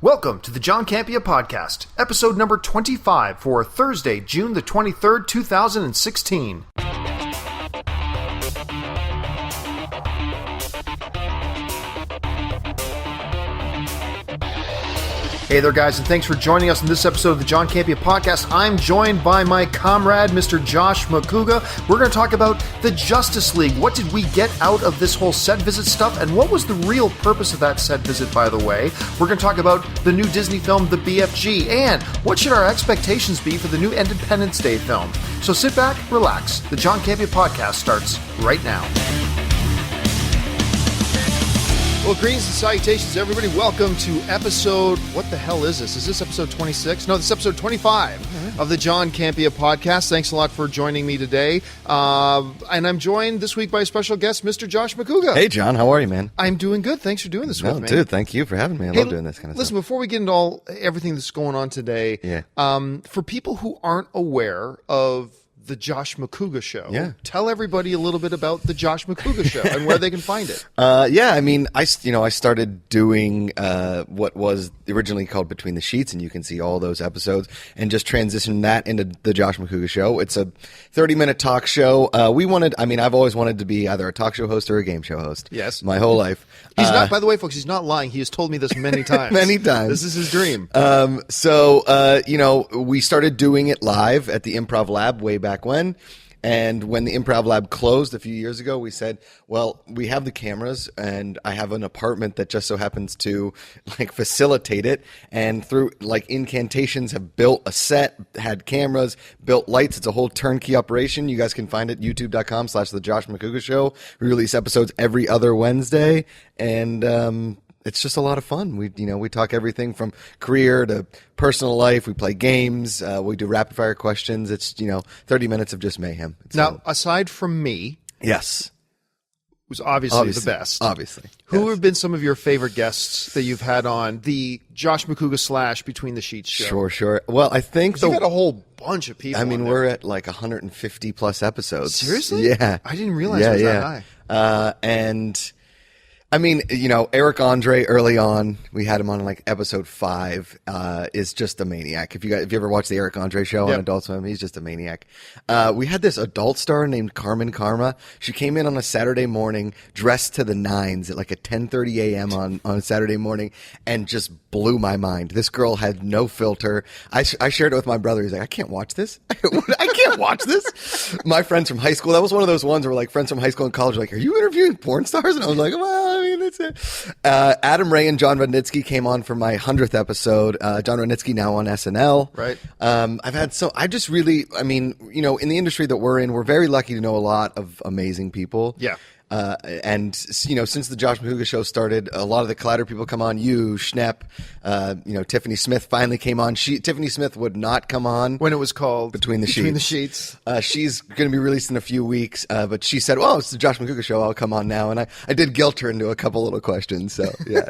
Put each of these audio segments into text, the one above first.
Welcome to the John Campea Podcast, episode number 25 for Thursday, June the 23rd, 2016. Hey there, guys, and thanks for joining us in this episode of the John Campea Podcast. I'm joined by my comrade, Mr. Josh Macuga. We're going to talk about the Justice League. What did we get out of this whole set visit stuff, and what was the real purpose of that set visit, by the way? We're going to talk about the new Disney film, The BFG, and what should our expectations be for the new Independence Day film. So sit back, relax. The John Campea Podcast starts right now. Well, greetings and salutations, everybody. Welcome to episode, what the hell is this? Is this episode 26? No, this is episode 25 of the John Campea Podcast. Thanks a lot for joining me today. And I'm joined this week by a special guest, Mr. Josh Macuga. Hey, John. How are you, man? I'm doing good. Thanks for doing this with me. Dude, thank you for having me. I love doing this kind of stuff. Listen, before we get into everything that's going on today, for people who aren't aware of the Josh Macuga Show. Tell everybody a little bit about the Josh Macuga Show and where they can find it. I started doing what was originally called Between the Sheets, and you can see all those episodes, and just transitioned that into the Josh Macuga Show. It's a 30-minute talk show. I've always wanted to be either a talk show host or a game show host. Yes. My whole life. He's not, by the way, folks, he's not lying. He has told me this many times. Many times. This is his dream. We started doing it live at the Improv Lab way back when. And when the Improv Lab closed a few years ago, we said, well, we have the cameras, and I have an apartment that just so happens to facilitate it. And through incantations have built a set, had cameras, built lights. It's a whole turnkey operation. You guys can find it youtube.com/The Josh Macuga Show. We release episodes every other Wednesday. And, it's just a lot of fun. We talk everything from career to personal life. We play games. We do rapid fire questions. It's 30 minutes of just mayhem. Aside from me, yes, who's obviously the best. Obviously, who have been some of your favorite guests that you've had on the Josh Macuga / Between the Sheets show? Sure. Well, I think you've got a whole bunch of people. We're at 150 plus episodes. Seriously? Yeah. I didn't realize it was that high. Eric Andre early on, we had him on episode 5, is just a maniac. If you ever watched the Eric Andre show on Adult Swim, he's just a maniac. We had this adult star named Carmen Karma. She came in on a Saturday morning dressed to the nines at at 10:30 a.m. on a Saturday morning and just blew my mind. This girl had no filter. I shared it with my brother. He's like, I can't watch this. I can't watch this. My friends from high school, that was one of those ones where friends from high school and college were like, are you interviewing porn stars? And I was like, well, that's it. Adam Ray and John Rudnitsky came on for my 100th episode. John Rudnitsky now on SNL. Right. In the industry that we're in, we're very lucky to know a lot of amazing people. Yeah. Since the Josh Macuga Show started, a lot of the Collider people come on. You, Schnepp, Tiffany Smith finally came on. Tiffany Smith would not come on when it was called Between the Sheets. She's going to be released in a few weeks, but she said, "Oh, it's the Josh Macuga Show. I'll come on now." And I did guilt her into a couple little questions. So yeah.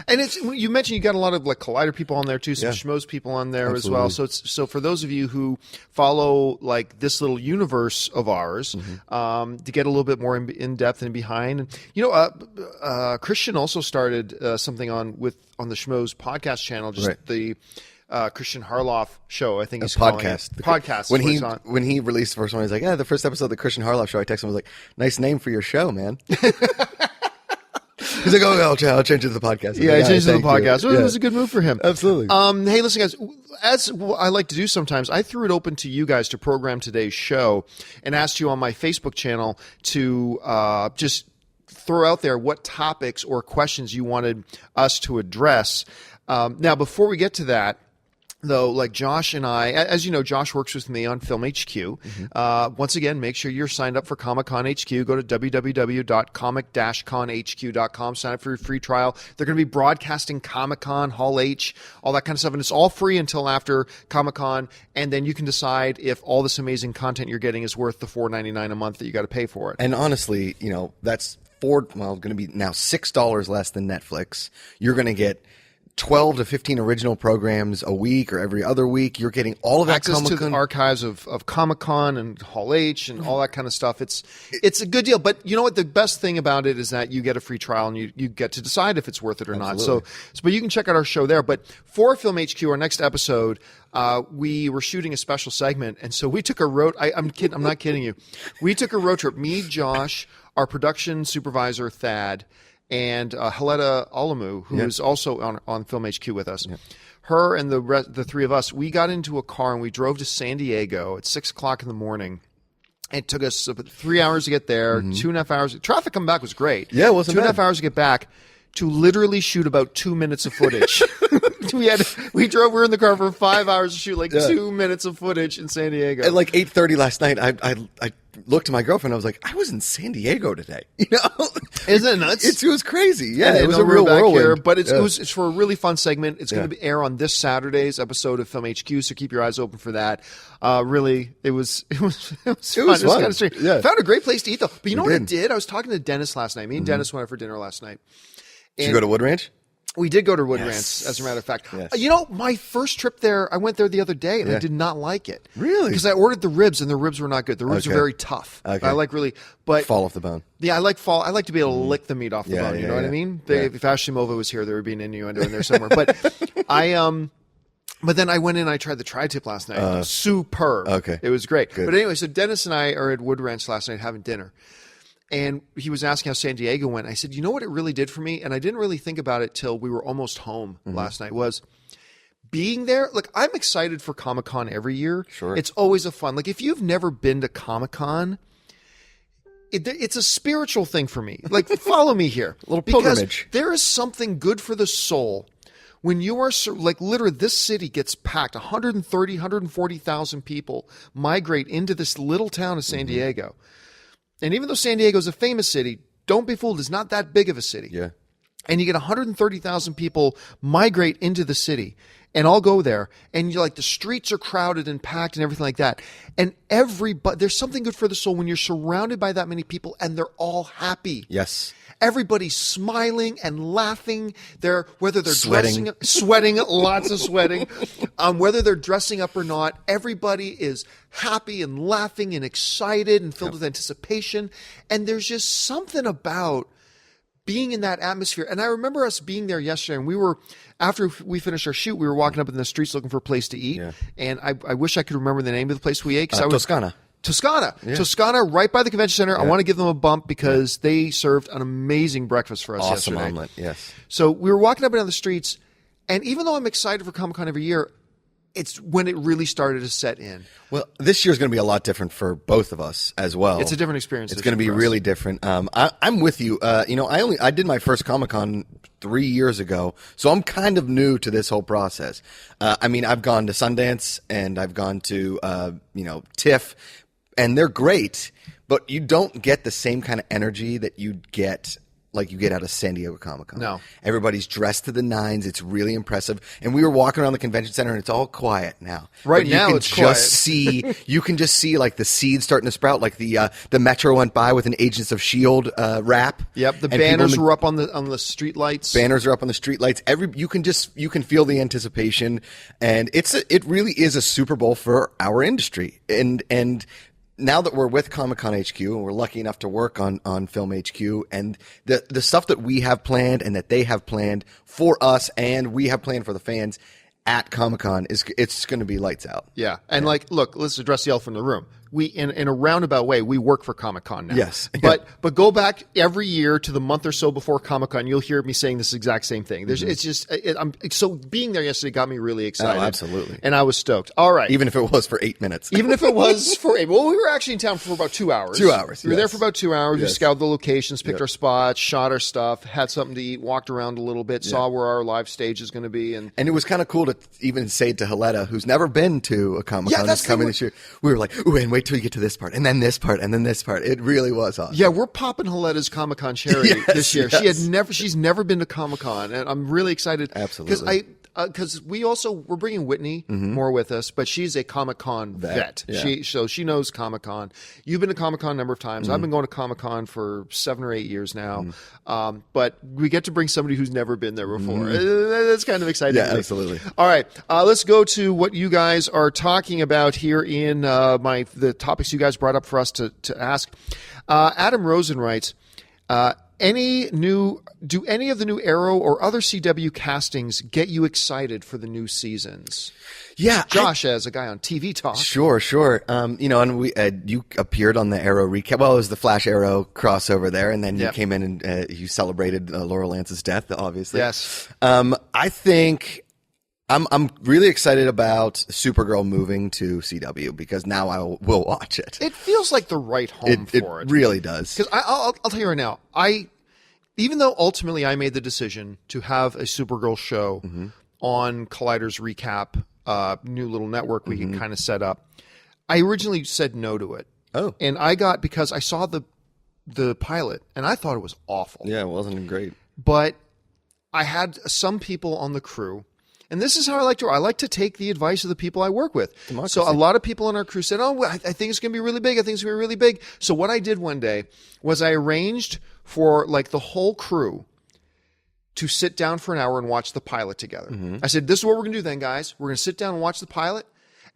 And you mentioned you got a lot of Collider people on there too, some Schmoes people on there Absolutely. as well. So for those of you who follow this little universe of ours, to get a little bit more in depth and behind. Christian also started something on the Schmoes podcast channel, the Christian Harloff show, I think he's calling it. Podcast. When he released the first one, he's like, the first episode of the Christian Harloff show, I texted him, I was like, nice name for your show, man. He's like, I'll change it to the podcast. Yeah, he changed it to the podcast. It was a good move for him. Absolutely. Hey, listen, guys, as I like to do sometimes, I threw it open to you guys to program today's show and asked you on my Facebook channel to just throw out there what topics or questions you wanted us to address. Now, before we get to that, though, Josh and I, as you know, Josh works with me on Film HQ. Mm-hmm. Once again, make sure you're signed up for Comic-Con HQ. Go to www.comic-conhq.com. Sign up for your free trial. They're going to be broadcasting Comic-Con, Hall H, all that kind of stuff. And it's all free until after Comic-Con. And then you can decide if all this amazing content you're getting is worth the $4.99 a month that you got to pay for it. And honestly, that's going to be now $6 less than Netflix. You're going to get 12 to 15 original programs a week or every other week. You're getting all of that access to the archives of Comic-Con and Hall H and all that kind of stuff. It's a good deal. But you know what? The best thing about it is that you get a free trial and you get to decide if it's worth it or not. So, but you can check out our show there. But for Film HQ, our next episode, we were shooting a special segment. And so we took a road. I'm not kidding you. We took a road trip. Me, Josh, our production supervisor, Thad, and Heletta Olamu, who is also on Film HQ with us. Yeah. Her and the three of us, we got into a car and we drove to San Diego at 6 o'clock in the morning. It took us about 3 hours to get there, 2.5 hours. Traffic coming back was great. Yeah, it wasn't 2.5 hours to get back to literally shoot about 2 minutes of footage. We were in the car for 5 hours to shoot 2 minutes of footage in San Diego. At 8:30 last night, I looked at my girlfriend. I was like, I was in San Diego today. Isn't it nuts? It was crazy. Yeah, it was a real real whirlwind. Here, but it's for a really fun segment. It's going to air on this Saturday's episode of Film HQ, so keep your eyes open for that. Really, it was fun. It was kind of strange. Yeah. Found a great place to eat though. But you know what I did? I was talking to Dennis last night. Me and Dennis went out for dinner last night. Did you go to Wood Ranch? We did go to Wood Ranch, as a matter of fact. Yes. My first trip there, I went there the other day, and I did not like it. Really? Because I ordered the ribs, and the ribs were not good. The ribs are very tough. Okay. Fall off the bone. Yeah, I like to be able to lick the meat off the bone. You know what I mean? If Ashley Mova was here, there would be an innuendo in there somewhere. But But then I went in and I tried the tri-tip last night. Superb. Okay. It was great. Good. But anyway, so Dennis and I are at Wood Ranch last night having dinner. And he was asking how San Diego went. I said, you know what it really did for me? And I didn't really think about it till we were almost home last night, was being there. Look, I'm excited for Comic-Con every year. Sure. It's always a fun. If you've never been to Comic-Con, it's a spiritual thing for me. Follow me here. A little pilgrimage. Because there is something good for the soul when you are, literally, this city gets packed. 130, 140,000 people migrate into this little town of San Diego. And even though San Diego is a famous city, don't be fooled, it's not that big of a city. Yeah. And you get 130,000 people migrate into the city and all go there. And you're the streets are crowded and packed and everything like that. And there's something good for the soul when you're surrounded by that many people and they're all happy. Yes. Everybody's smiling and laughing. Whether they're sweating, lots of sweating. Whether they're dressing up or not, everybody is happy and laughing and excited and filled with anticipation. And there's just something about being in that atmosphere. And I remember us being there yesterday, and after we finished our shoot, we were walking up in the streets looking for a place to eat. Yeah. And I wish I could remember the name of the place we ate. Toscana. Yeah. Toscana, right by the convention center. Yeah. I want to give them a bump because they served an amazing breakfast for us yesterday. Awesome omelet, yes. So we were walking up and down the streets, and even though I'm excited for Comic-Con every year, it's when it really started to set in. Well, this year's going to be a lot different for both of us as well. It's a different experience. It's going to be really different. I'm with you. I did my first Comic-Con 3 years ago, so I'm kind of new to this whole process. I've gone to Sundance and I've gone to TIFF, and they're great, but you don't get the same kind of energy that you get out of San Diego Comic-Con. No. Everybody's dressed to the nines. It's really impressive. And we were walking around the convention center, and it's all quiet now. Right now, it's quiet. You can just see the seeds starting to sprout. The Metro went by with an Agents of S.H.I.E.L.D. wrap. Yep, the banners were up on the street lights. Banners are up on the street lights. You can feel the anticipation, and it really is a Super Bowl for our industry. And now that we're with Comic-Con HQ and we're lucky enough to work on Film HQ, and the stuff that we have planned and that they have planned for us and we have planned for the fans at Comic-Con, it's going to be lights out. Yeah. And look, let's address the elephant in the room. We, in a roundabout way, we work for Comic-Con now. Yes. But go back every year to the month or so before Comic-Con, you'll hear me saying this exact same thing. It's just, so being there yesterday got me really excited. Oh, absolutely. And I was stoked. All right. Even if it was for 8 minutes. Well, we were actually in town for about 2 hours. 2 hours. We were there for about 2 hours. Yes. We scouted the locations, picked our spots, shot our stuff, had something to eat, walked around a little bit, saw where our live stage is going to be. And it was kind of cool to even say to Heletta, who's never been to a Comic-Con, that's coming this year. We were like, ooh, and wait till you get to this part. And then this part, and then this part. It really was awesome. Yeah, we're popping Heletta's Comic-Con cherry this year. Yes. She's never been to Comic-Con, and I'm really excited. Absolutely. Because because we're bringing Whitney more with us, but she's a Comic-Con vet. Yeah. So she knows Comic-Con. You've been to Comic-Con a number of times. I've been going to Comic-Con for 7 or 8 years now. But we get to bring somebody who's never been there before. That's kind of exciting. Yeah, absolutely. All right, let's go to what you guys are talking about here in the topics you guys brought up for us to ask. Adam Rosen writes, do any of the new Arrow or other CW castings get you excited for the new seasons? Yeah, Josh, as a guy on TV Talk. Sure. And you appeared on the Arrow recap. Well, it was the Flash Arrow crossover there, and then you came in and you celebrated Laura Lance's death, obviously. Yes. I think I'm really excited about Supergirl moving to CW because now I will watch it. It feels like the right home for it. It really does. Because I'll tell you right now, even though ultimately I made the decision to have a Supergirl show on Collider's recap, new little network we can kind of set up, I originally said no to it. Oh. And because I saw the pilot and I thought it was awful. Yeah, it wasn't great. But I had some people on the crew. And this is how I like to take the advice of the people I work with. Democracy. So a lot of people on our crew said, I think it's going to be really big. I think it's going to be really big. So what I did one day was I arranged for like the whole crew to sit down for an hour and watch the pilot together. I said, this is what we're going to do then, guys. We're going to sit down and watch the pilot.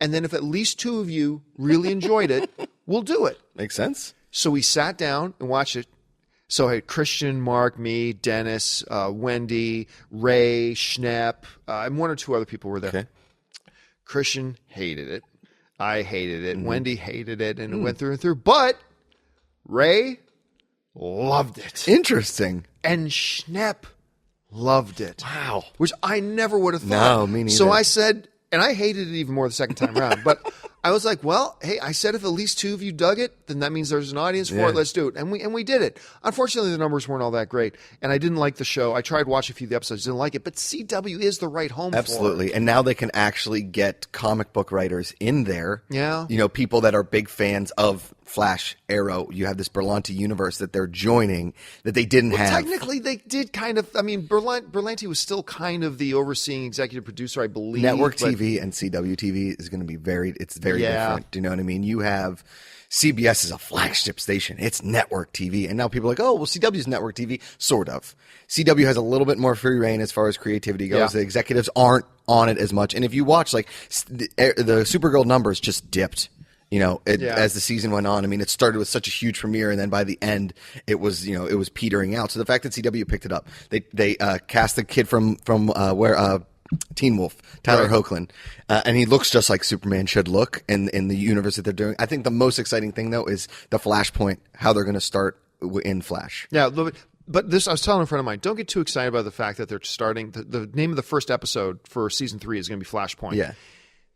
And then if at least 2 of you really enjoyed it, we'll do it. Makes sense. So we sat down and watched it. So I had Christian, Mark, me, Dennis, Wendy, Ray, Schnepp, and 1 or 2 other people were there. Okay. Christian hated it. I hated it. Wendy hated it, and it went through and through. But Ray loved it. Interesting. And Schnepp loved it. Wow. Which I never would have thought. No, me neither. So I said, and I hated it even more the second time around, but I was like, well, hey, I said if at least 2 of you dug it, then that means there's an audience for it. Let's do it. And we did it. Unfortunately, the numbers weren't all that great, and I didn't like the show. I tried watching a few of the episodes, didn't like it, but CW is the right home for it. Absolutely. And now they can actually get comic book writers in there. Yeah. You know, people that are big fans of Flash, Arrow. You have this Berlanti universe that they're joining that they didn't have. Technically, they did kind of. I mean, Berlanti was still kind of the overseeing executive producer, I believe. Network TV and CW TV is going to be very different. Do you know what I mean? You have CBS is a flagship station. It's network TV. And now people are like, oh, well, CW's network TV. Sort of. CW has a little bit more free reign as far as creativity goes. The executives aren't on it as much. And if you watch, like, the Supergirl numbers just dipped. You know, as the season went on, I mean, it started with such a huge premiere, and then by the end, it was petering out. So the fact that CW picked it up, they cast the kid from Teen Wolf, Tyler Hoechlin, and he looks just like Superman should look in the universe that they're doing. I think the most exciting thing though is the Flashpoint, how they're going to start in Flash. Yeah, but this I was telling a friend of mine, don't get too excited about the fact that they're starting. The name of the first episode for season 3 is going to be Flashpoint. Yeah.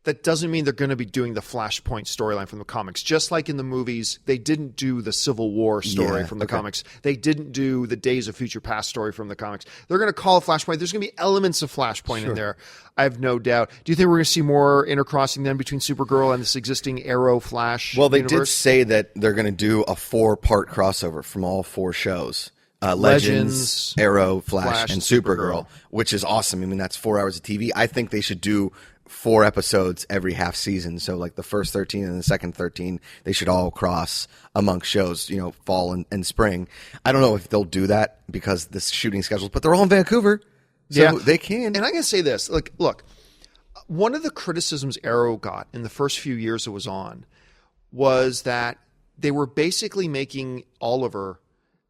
That doesn't mean they're going to be doing the Flashpoint storyline from the comics. Just like in the movies, they didn't do the Civil War story from the comics. They didn't do the Days of Future Past story from the comics. They're going to call it Flashpoint. There's going to be elements of Flashpoint in there. I have no doubt. Do you think we're going to see more intercrossing then between Supergirl and this existing Arrow Flash Well, they universe? did say that they're going to do a 4-part crossover from all 4 shows. Legends, Arrow, Flash, and Supergirl, which is awesome. I mean, that's 4 hours of TV. I think they should do 4 episodes every half season. So like the first 13 and the second 13, they should all cross amongst shows, fall and spring. I don't know if they'll do that because the shooting schedules, but they're all in Vancouver. So they can. And I can say this, look, one of the criticisms Arrow got in the first few years it was on was that they were basically making Oliver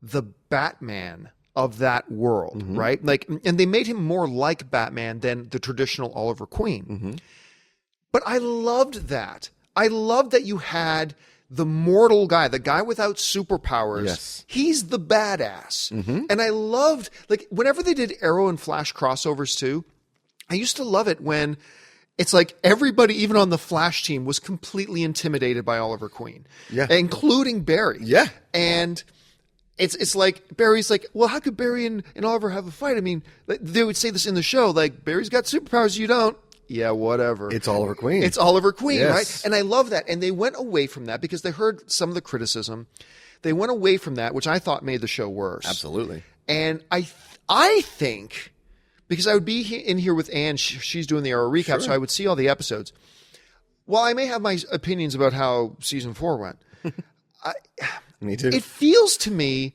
the Batman of that world, right? Like, and they made him more like Batman than the traditional Oliver Queen. But I loved that. I loved that you had the mortal guy, the guy without superpowers. Yes. He's the badass. And I loved, like, whenever they did Arrow and Flash crossovers too, I used to love it when it's like everybody, even on the Flash team, was completely intimidated by Oliver Queen. Yeah. Including Barry. Yeah. And it's like Barry's like, well, how could Barry and Oliver have a fight? I mean, they would say this in the show, like, Barry's got superpowers, you don't. Yeah, whatever. It's Oliver Queen. It's Oliver Queen, Yes. right? And I love that. And they went away from that because they heard some of the criticism. They went away from that, which I thought made the show worse. Absolutely. And I think because I would be in here with Anne. She's doing the Arrow recap, so I would see all the episodes. Well, I may have my opinions about how season 4 went. Me too. It feels to me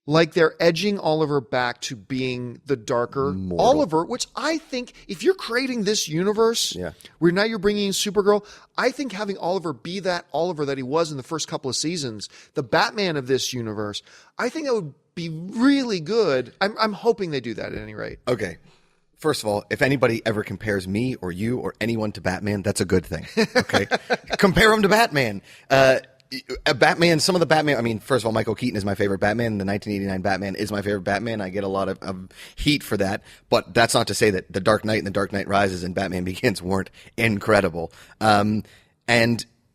like they're edging Oliver back to being the darker Mortal. Oliver, which I think if you're creating this universe where now you're bringing in Supergirl, I think having Oliver be that Oliver that he was in the first couple of seasons, the Batman of this universe, I think that would be really good. I'm hoping they do that at any rate. Okay. First of all, if anybody ever compares me or you or anyone to Batman, that's a good thing. Okay. Compare him to Batman. Some of the Batman, I mean, first of all, Michael Keaton is my favorite Batman. The 1989 Batman is my favorite Batman. I get a lot of heat for that, but that's not to say that The Dark Knight and The Dark Knight Rises and Batman Begins weren't incredible. And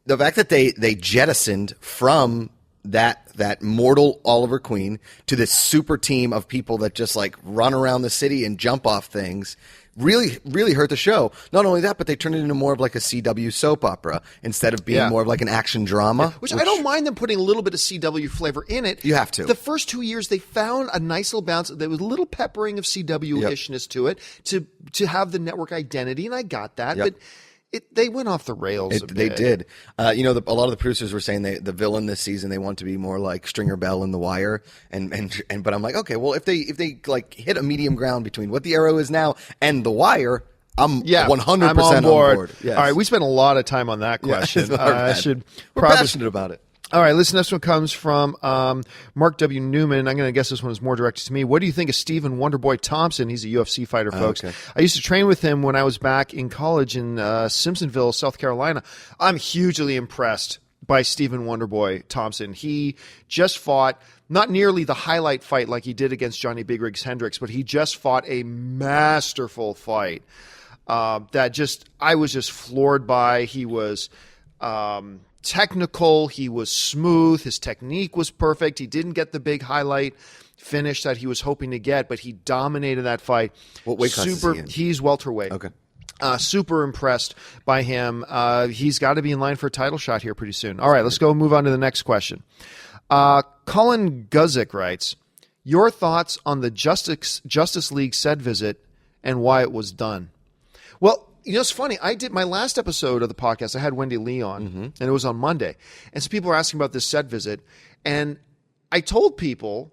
the fact that they jettisoned from that mortal Oliver Queen to this super team of people that just like run around the city and jump off things really, really hurt the show. Not only that, but they turned it into more of like a CW soap opera instead of being more of like an action drama. Which I don't mind them putting a little bit of CW flavor in it. You have to. The first 2 years, they found a nice little balance. There was a little peppering of CW-ishness to it to have the network identity, and I got that. But they went off the rails a bit. They did. A lot of the producers were saying the villain this season, they want to be more like Stringer Bell in The Wire. But I'm like, okay, well, if they like hit a medium ground between what the Arrow is now and The Wire, I'm 100% on board. Yes. All right, we spent a lot of time on that question. We're passionate about it. All right, listen, this one comes from Mark W. Newman. I'm going to guess this one is more directed to me. What do you think of Stephen Wonderboy Thompson? He's a UFC fighter, folks. Okay. I used to train with him when I was back in college in Simpsonville, South Carolina. I'm hugely impressed by Stephen Wonderboy Thompson. He just fought not nearly the highlight fight like he did against Johnny Big Rigs Hendricks, but he just fought a masterful fight that I was just floored by. He was technical, he was smooth, his technique was perfect. He didn't get the big highlight finish that he was hoping to get, but he dominated that fight. What weight class is he in? He's welterweight. Okay. Super impressed by him. He's got to be in line for a title shot here pretty soon. All right, let's go move on to the next question. Colin Guzik writes, your thoughts on the Justice League set visit and why it was done? Well, you know, it's funny. I did my last episode of the podcast. I had Wendy Lee on, and it was on Monday. And so people were asking about this set visit. And I told people,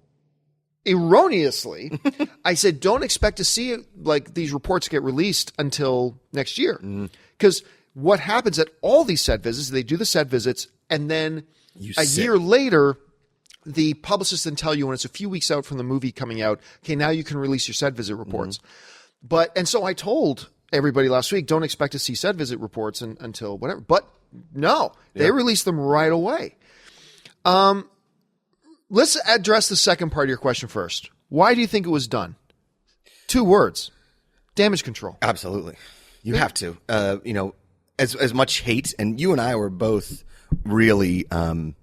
erroneously, I said, don't expect to see like these reports get released until next year. Because what happens at all these set visits, they do the set visits, and then a year later, the publicists then tell you when it's a few weeks out from the movie coming out, okay, now you can release your set visit reports. And so I told everybody last week, don't expect to see set visit reports until whatever. But no, they released them right away. Let's address the second part of your question first. Why do you think it was done? 2 words. Damage control. Absolutely. You have to. As much hate, and you and I were both really on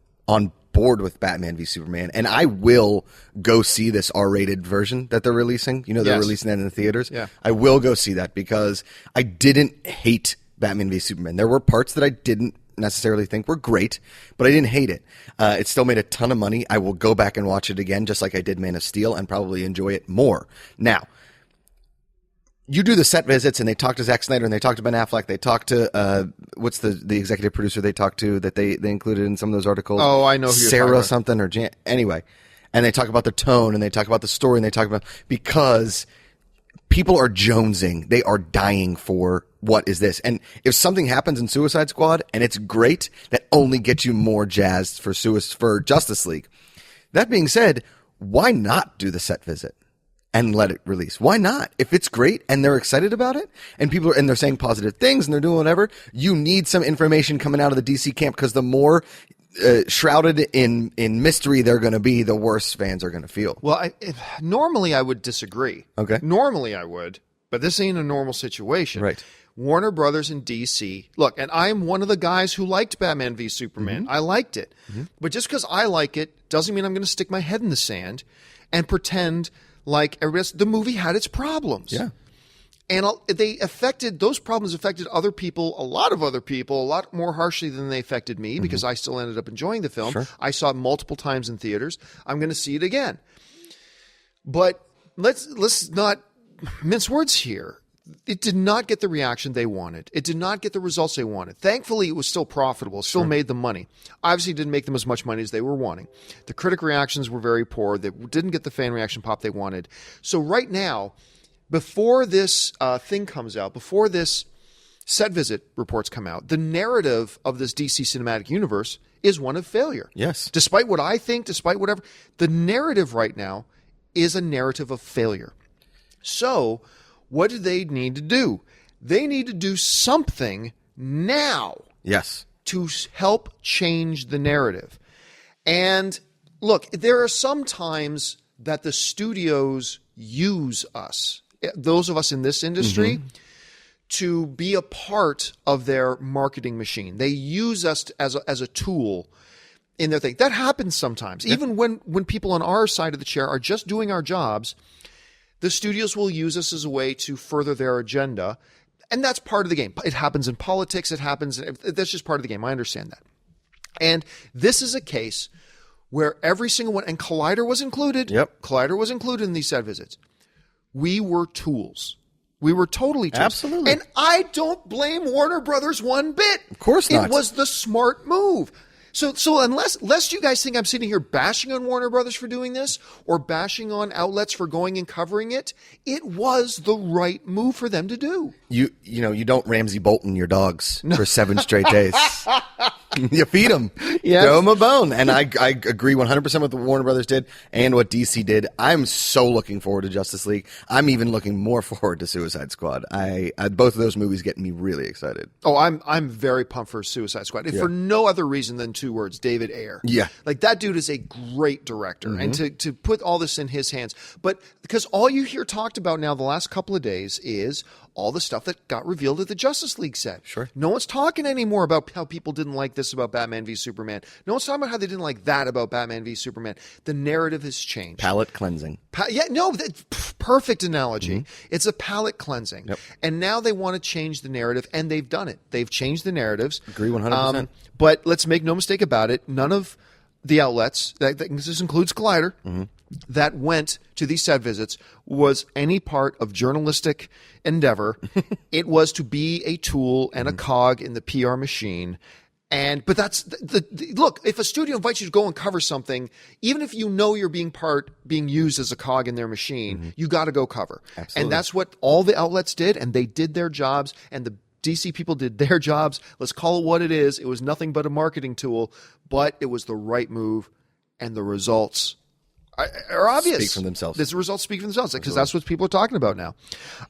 board with Batman v Superman, and I will go see this R-rated version that they're releasing. They're releasing that in the theaters. Yeah. I will go see that because I didn't hate Batman v Superman. There were parts that I didn't necessarily think were great, but I didn't hate it. It still made a ton of money. I will go back and watch it again, just like I did Man of Steel, and probably enjoy it more. Now, you do the set visits, and they talk to Zack Snyder, and they talk to Ben Affleck. They talk to what's the executive producer they talked to that they included in some of those articles? Oh, I know who you're Sarah talking about. Something or Jan. Anyway, and they talk about the tone, and they talk about the story, and they talk about because people are jonesing. They are dying for what is this? And if something happens in Suicide Squad and it's great, that only gets you more jazzed for Justice League. That being said, why not do the set visit and let it release? Why not? If it's great and they're excited about it and they're saying positive things and they're doing whatever, you need some information coming out of the DC camp, because the more shrouded in mystery they're going to be, the worse fans are going to feel. Well, normally I would disagree. Okay. Normally I would, but this ain't a normal situation. Right. Warner Brothers and DC. Look, and I'm one of the guys who liked Batman v Superman. I liked it. But just because I like it doesn't mean I'm going to stick my head in the sand and pretend like everybody else. The movie had its problems. Yeah. And those problems affected other people, a lot of other people, a lot more harshly than they affected me, because I still ended up enjoying the film. Sure. I saw it multiple times in theaters. I'm going to see it again. But let's not mince words here. It did not get the reaction they wanted. It did not get the results they wanted. Thankfully, it was still profitable, still made them money. Obviously, it didn't make them as much money as they were wanting. The critic reactions were very poor. They didn't get the fan reaction pop they wanted. So right now, before this thing comes out, before this set visit reports come out, the narrative of this DC cinematic universe is one of failure. Yes. Despite what I think, despite whatever, the narrative right now is a narrative of failure. So what do they need to do? They need to do something now. Yes. To help change the narrative. And look, there are some times that the studios use us, those of us in this industry, to be a part of their marketing machine. They use us as a tool in their thing. That happens sometimes. Yeah. Even when people on our side of the chair are just doing our jobs, the studios will use us as a way to further their agenda. And that's part of the game. It happens in politics. That's just part of the game. I understand that. And this is a case where every single one, and Collider was included. Yep. Collider was included in these set visits. We were tools. We were totally tools. Absolutely. And I don't blame Warner Brothers one bit. Of course not. It was the smart move. So unless you guys think I'm sitting here bashing on Warner Brothers for doing this or bashing on outlets for going and covering it, it was the right move for them to do. You don't Ramsey Bolton your dogs for 7 straight days. You feed them. Yes. Throw them a bone. And I agree 100% with what Warner Brothers did and what DC did. I'm so looking forward to Justice League. I'm even looking more forward to Suicide Squad. Both of those movies get me really excited. Oh, I'm very pumped for Suicide Squad. For no other reason than 2 words, David Ayer. Yeah. Like, that dude is a great director. And to put all this in his hands. But because all you hear talked about now the last couple of days is all the stuff that got revealed at the Justice League set. Sure. No one's talking anymore about how people didn't like this about Batman v Superman. No one's talking about how they didn't like that about Batman v Superman. The narrative has changed. Palate cleansing. Perfect analogy. It's a palate cleansing. Yep. And now they want to change the narrative, and they've done it. They've changed the narratives. Agree 100%. But let's make no mistake about it. None of the outlets, this includes Collider, that went to these set visits was any part of journalistic endeavor. It was to be a tool and a cog in the PR machine. But that's look, if a studio invites you to go and cover something, even if you know you're being used as a cog in their machine, you got to go cover. Absolutely. And that's what all the outlets did, and they did their jobs, and the DC people did their jobs. Let's call it what it is. It was nothing but a marketing tool, but it was the right move, and the results are obvious. Speak for themselves. The results speak for themselves, because that's what people are talking about now.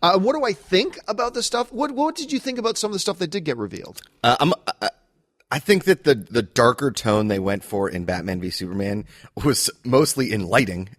What do I think about this stuff? What did you think about some of the stuff that did get revealed? I think that the darker tone they went for in Batman v Superman was mostly in lighting.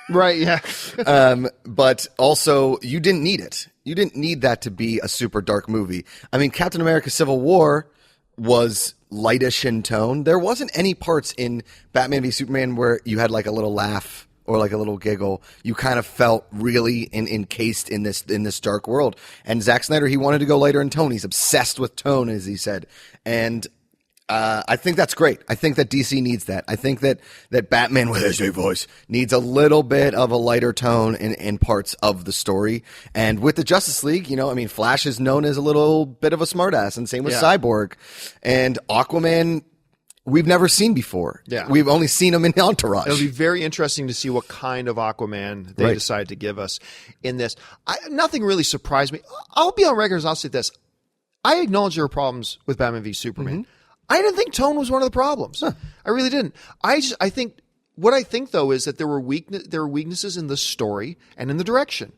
Right, yeah. But also, you didn't need it. You didn't need that to be a super dark movie. I mean, Captain America Civil War was lightish in tone. There wasn't any parts in Batman v Superman where you had like a little laugh or like a little giggle. You kind of felt really encased in this dark world. And Zack Snyder, he wanted to go lighter in tone. He's obsessed with tone, as he said. And I think that's great. I think that DC needs that. I think that Batman with his deep voice needs a little bit of a lighter tone in parts of the story. And with the Justice League, Flash is known as a little bit of a smartass, and same with Cyborg. And Aquaman, we've never seen before. Yeah. We've only seen him in Entourage. It'll be very interesting to see what kind of Aquaman they decide to give us in this. Nothing really surprised me. I'll be on record as I'll say this. I acknowledge there are problems with Batman v Superman. I didn't think tone was one of the problems. Huh. I really didn't. I think though is that there were weaknesses in the story and in the direction.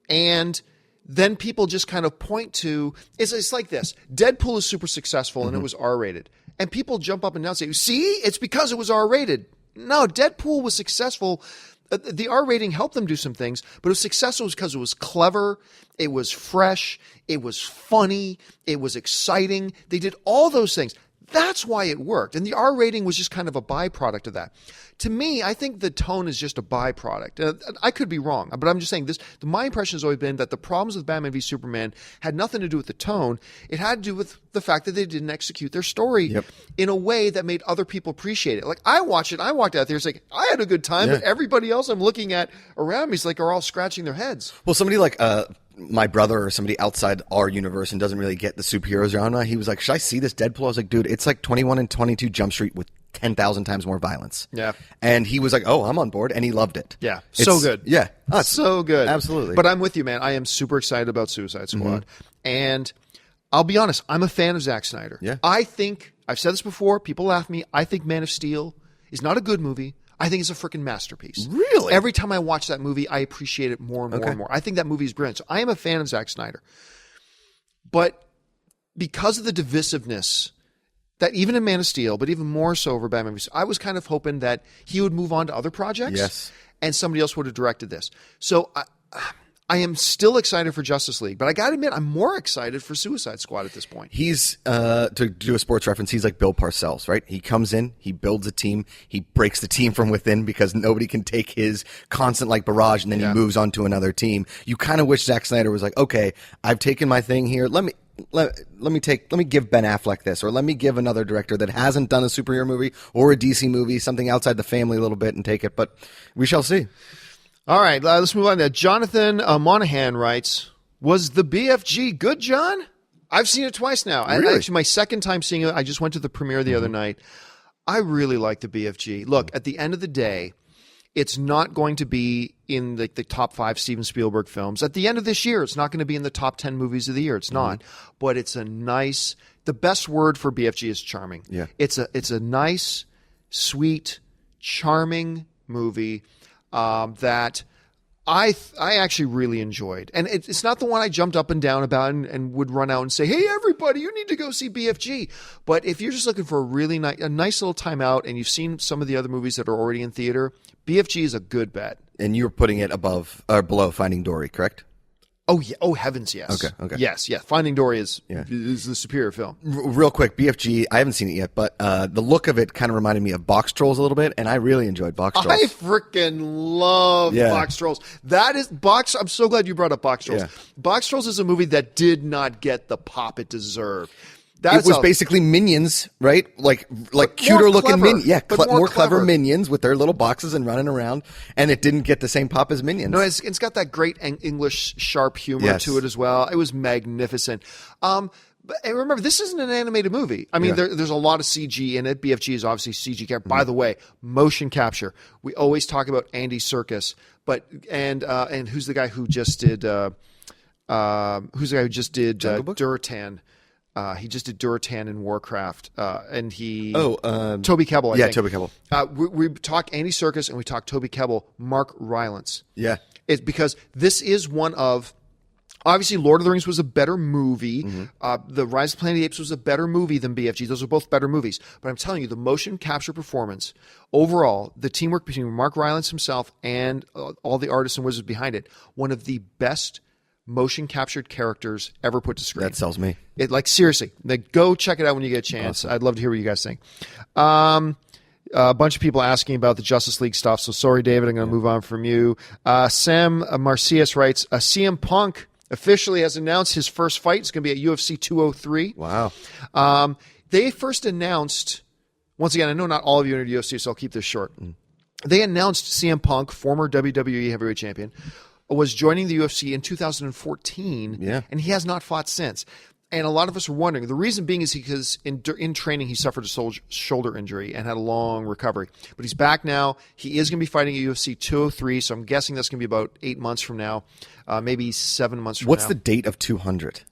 And then people just kind of point to, it's like this. Deadpool is super successful and it was R-rated. And people jump up and down and say, see, it's because it was R-rated. No, Deadpool was successful. The R rating helped them do some things, but it was successful because it was clever, it was fresh, it was funny, it was exciting. They did all those things. That's why it worked. And the R rating was just kind of a byproduct of that. To me, I think the tone is just a byproduct. I could be wrong, but I'm just saying this. My impression has always been that the problems with Batman v Superman had nothing to do with the tone. It had to do with the fact that they didn't execute their story in a way that made other people appreciate it. Like, I watched it, I walked out there, it's like, I had a good time, but everybody else I'm looking at around me is like, are all scratching their heads. Well, somebody like my brother or somebody outside our universe and doesn't really get the superhero genre, he was like, should I see this Deadpool? I was like, dude, it's like 21 and 22 Jump Street with 10,000 times more violence. Yeah. And he was like, oh, I'm on board. And he loved it. Yeah. So good. Yeah. So good. Absolutely. But I'm with you, man. I am super excited about Suicide Squad. And I'll be honest, I'm a fan of Zack Snyder. Yeah. I think, I've said this before, people laugh at me, I think Man of Steel is not a good movie. I think it's a freaking masterpiece. Really? Every time I watch that movie, I appreciate it more and more and more. I think that movie is brilliant. So I am a fan of Zack Snyder. But because of the divisiveness that even in Man of Steel, but even more so over Batman, I was kind of hoping that he would move on to other projects. Yes. And somebody else would have directed this. So I am still excited for Justice League, but I got to admit, I'm more excited for Suicide Squad at this point. He's, to do a sports reference, he's like Bill Parcells, right? He comes in, he builds a team, he breaks the team from within because nobody can take his constant like barrage, and then he moves on to another team. You kind of wish Zack Snyder was like, okay, I've taken my thing here. Let me give Ben Affleck this, or let me give another director that hasn't done a superhero movie or a DC movie, something outside the family a little bit, and take it. But we shall see. All right, let's move on to Jonathan Monahan writes, was the BFG good, John? I've seen it twice now. Really? Actually, my second time seeing it, I just went to the premiere the other night. I really like the BFG. Look, at the end of the day, it's not going to be in the top 5 Steven Spielberg films. At the end of this year, it's not going to be in the top 10 movies of the year. It's not. But it's a nice, the best word for BFG is charming. Yeah. It's a nice, sweet, charming movie that I actually really enjoyed. And it's not the one I jumped up and down about and would run out and say, hey, everybody, you need to go see BFG. But if you're just looking for a nice little time out and you've seen some of the other movies that are already in theater, BFG is a good bet. And you're putting it above or below Finding Dory, correct? Oh, yeah. Oh, heavens, yes. Okay. Yes. Finding Dory is the superior film. Real quick, BFG, I haven't seen it yet, but the look of it kind of reminded me of Box Trolls a little bit, and I really enjoyed Box Trolls. I freaking love Box Trolls. I'm so glad you brought up Box Trolls. Yeah. Box Trolls is a movie that did not get the pop it deserved. It was basically Minions, right? Like cuter looking Minions. Yeah, more clever Minions with their little boxes and running around. And it didn't get the same pop as Minions. No, it's got that great English sharp humor to it as well. It was magnificent. But remember, this isn't an animated movie. I mean, there's a lot of CG in it. BFG is obviously CG capture. By the way, motion capture. We always talk about Andy Serkis, and who's the guy who just did Duratan? He just did Duratan in Warcraft, and Toby Kebbell. I think. Toby Kebbell. We talk Andy Serkis and we talk Toby Kebbell, Mark Rylance. Yeah, it's because this is one of. Obviously, Lord of the Rings was a better movie. The Rise of the Planet of the Apes was a better movie than BFG. Those are both better movies. But I'm telling you, the motion capture performance, overall, the teamwork between Mark Rylance himself and all the artists and wizards behind it, one of the best motion captured characters ever put to screen. That sells me. Seriously, go check it out when you get a chance. Awesome. I'd love to hear what you guys think. A bunch of people asking about the Justice League stuff. So sorry, David, I'm going to move on from you. Sam Marcius writes, CM Punk officially has announced his first fight. It's going to be at UFC 203. Wow. They first announced, once again, I know not all of you are into UFC, so I'll keep this short. They announced CM Punk, former WWE heavyweight champion, was joining the UFC in 2014, and he has not fought since. And a lot of us are wondering. The reason being is because in training he suffered a shoulder injury and had a long recovery. But he's back now. He is going to be fighting at UFC 203, so I'm guessing that's going to be about 8 months from now, maybe 7 months from now. What's the date of 200?